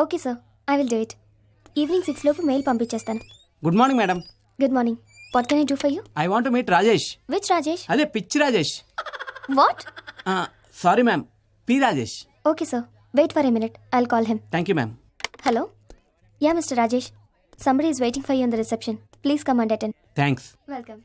Okay sir, I will do it. Evening 6 లోపు mail పంపించేస్తాను. Good morning madam. Good morning. What can I do for you? I want meet Rajesh. Which Rajesh? అదే పిచ్చి Rajesh. What? Sorry ma'am, P Rajesh. Okay sir, wait for a minute, I will call him. Thank you ma'am. Hello, yeah mister Rajesh, somebody is waiting for you in the reception. Please come and attend. Thanks. Welcome.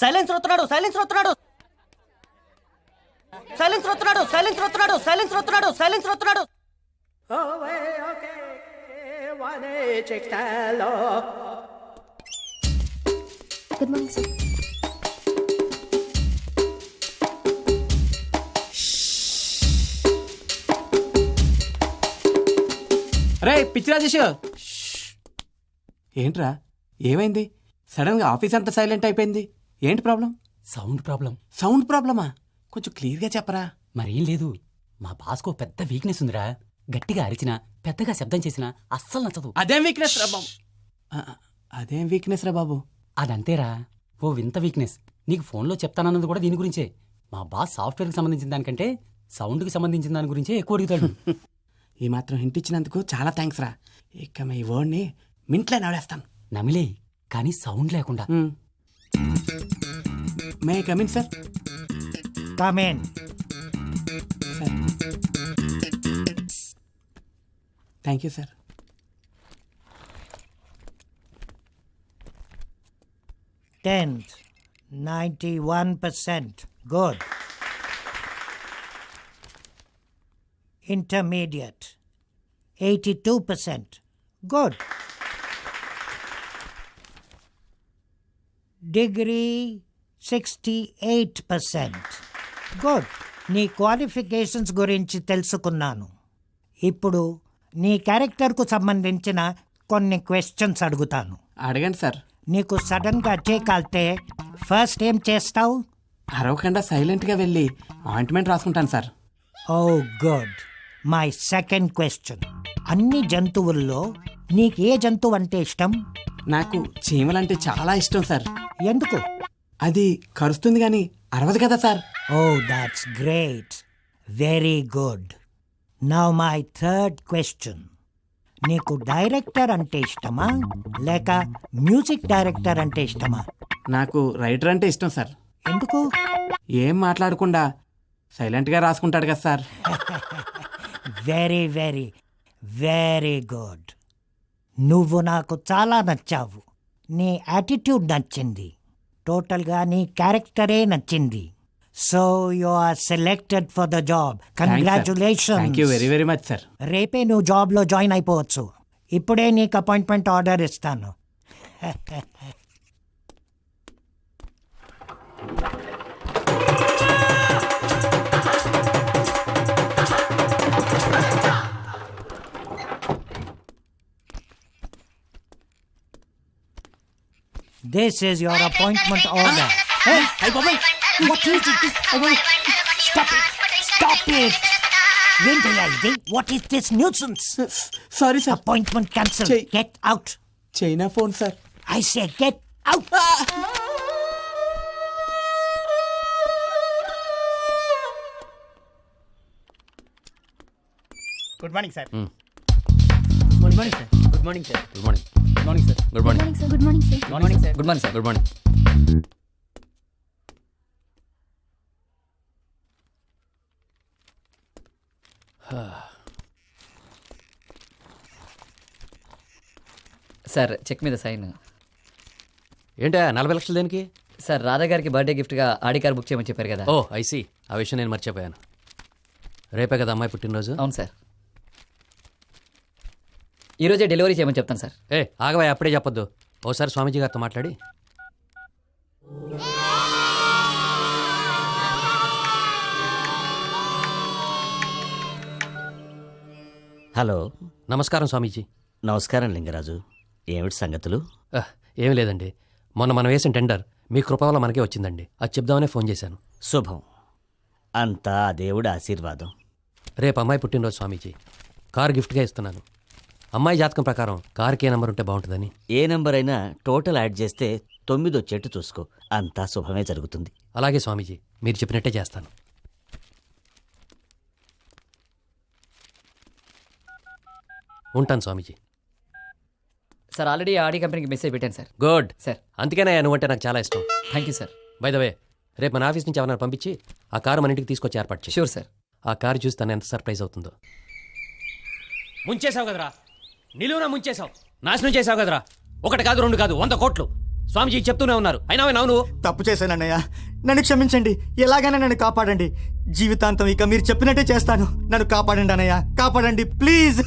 Silence వస్తున్నాడు, silence వస్తున్నాడు, silence వస్తున్నాడు, silence వస్తున్నాడు, silence వస్తున్నాడు, silence వస్తున్నాడు. Good morning, sir. రే పిచ్చి రాజేష్. ఏంట్రా, ఏమైంది? Sudden గా ఆఫీస్ అంతా సైలెంట్ అయిపోయింది. ఏంటి ప్రాబ్లం? Sound problem. సౌండ్ ప్రాబ్లమా? కొంచెం క్లియర్గా చెప్పరా. మరేం లేదు, మా బాస్కో పెద్ద వీక్నెస్ ఉందిరా. గట్టిగా అరిచినా పెద్దగా శబ్దం చేసినా అస్సలు నచ్చదు. అదేం వీక్నెస్ రా బాబు? అదేం వీక్నెస్ రా బాబు? అదంతేరా, ఓ వింత వీక్నెస్. నీకు ఫోన్లో చెప్తానన్నది కూడా దీని గురించే. మా బాస్ సాఫ్ట్వేర్కి సంబంధించిన దానికంటే సౌండ్కి సంబంధించిన దాని గురించే ఎక్కువ అడుగుతాడు. ఈ మాత్రం హింట్ ఇచ్చినందుకు చాలా థ్యాంక్స్ రా. ఇక మీ వర్డ్ని మింట్లో నవ్వేస్తాను. నమిలే, కానీ సౌండ్ లేకుండా. May come in sir? Come in. Thank you sir. Tenth, 91%. Good. Intermediate, 82%. Good. Degree, 68%. Good. నీ క్వాలిఫికేషన్స్ గురించి తెలుసుకున్నాను. ఇప్పుడు నీ క్యారెక్టర్కు సంబంధించిన కొన్ని క్వశ్చన్స్ అడుగుతాను. అడగండి సార్. నీకు సడన్గా కాలితే ఫస్ట్ ఏం చేస్తావు? అరవకుండా సైలెంట్గా వెళ్ళి ఆయింట్మెంట్ రాసుకుంటాను sir. Oh good. My second question, అన్ని జంతువుల్లో నీకు ఏ జంతువు అంటే ఇష్టం? నాకు చీమలంటే చాలా ఇష్టం సార్. ఎందుకు? అది కరుస్తుంది కానీ అరవదు కదా sir. Oh that's great, very good. Now my third question, నీకు డైరెక్టర్ అంటే ఇష్టమా లేక మ్యూజిక్ డైరెక్టర్ అంటే ఇష్టమా? నాకు రైటర్ అంటే ఇష్టం సార్. ఎందుకు? ఏం మాట్లాడకుండా సైలెంట్గా రాసుకుంటాడు కదా sir. Very very very good. నువ్వు నాకు చాలా నచ్చావు. నీ యాటిట్యూడ్ నచ్చింది. టోటల్గా నీ క్యారెక్టరే నచ్చింది. So you are selected for the job. Congratulations. Thank you very very much sir. రేపే నువ్వు జాబ్లో జాయిన్ అయిపోవచ్చు. ఇప్పుడే నీకు అపాయింట్మెంట్ ఆర్డర్ ఇస్తాను. This is your appointment order. Hey, what is it? Stop it! Stop it! What is this nuisance? Sorry sir. Appointment cancelled. Chey. Get out. China phone sir. I say get out. Good morning sir. Good morning sir. Good morning sir. Good morning. Good morning sir. Good morning, sir. Good morning, sir. Good morning sir. Good morning sir. Good morning. Sir, check మీద sign. ఏంటా 40 లక్షలు దేనికి? Sir, Radha గారికి birthday గిఫ్ట్గా Audi car book చేయమని చెప్పారు కదా. ఓ IC, ఆ విషయం నేను మర్చిపోయాను. రేపే కదా అమ్మాయి పుట్టినరోజు? అవును సార్. ఈరోజే డెలివరీ చేయమని చెప్తాను సార్. ఆగవా, అప్పుడే చెప్పొద్దు. ఓసారి స్వామీజీ గారితో మాట్లాడి. హలో. నమస్కారం స్వామీజీ. నమస్కారం లింగరాజు. ఏమిటి సంగతులు? ఏమి లేదండి, మొన్న మనం వేసిన టెండర్ మీ కృప వల్ల మనకే వచ్చిందండి. అది చెప్దామనే ఫోన్ చేశాను. శుభం. అంతా దేవుడి ఆశీర్వాదం. రేపు అమ్మాయి పుట్టినరోజు స్వామీజీ. కారు గిఫ్ట్గా ఇస్తున్నాను. అమ్మాయి జాతకం ప్రకారం కారుకి ఏ నెంబర్ ఉంటే బాగుంటుందని. ఏ నెంబర్ అయినా టోటల్ యాడ్ చేస్తే 9 వచ్చేట్టు చూసుకో, అంతా శుభమే జరుగుతుంది. అలాగే స్వామీజీ, మీరు చెప్పినట్టే చేస్తాను. ఉంటాను స్వామీజీ. సార్ ఆల్రెడీ ఆడి కంపెనీకి మెసేజ్ పెట్టాను సార్. గుడ్. సార్ అందుకేనా నువ్వంటే నాకు చాలా ఇష్టం. Thank you sir. By the way, రేపు మన ఆఫీస్ నుంచి ఎవరైనా పంపించి ఆ కారు మన ఇంటికి తీసుకొచ్చి ఏర్పాటు చేయి. Sure sir. ఆ కారు చూసి తను ఎంత సర్ప్రైజ్ అవుతుందో. ముంచేశావు కదరా, నిలువునా ముంచేశావు, నాశనం చేశావు కదరా. 1 కాదు 2 కాదు 100 కోట్లు. స్వామీజీ చెప్తూనే ఉన్నారు, అయినా నువ్వు. తప్పు చేశానన్నయ్య, నన్ను క్షమించండి. ఎలాగైనా నన్ను కాపాడండి. జీవితాంతం ఇక మీరు చెప్పినట్టే చేస్తాను. నన్ను కాపాడండి అన్నయ్య, కాపాడండి ప్లీజ్.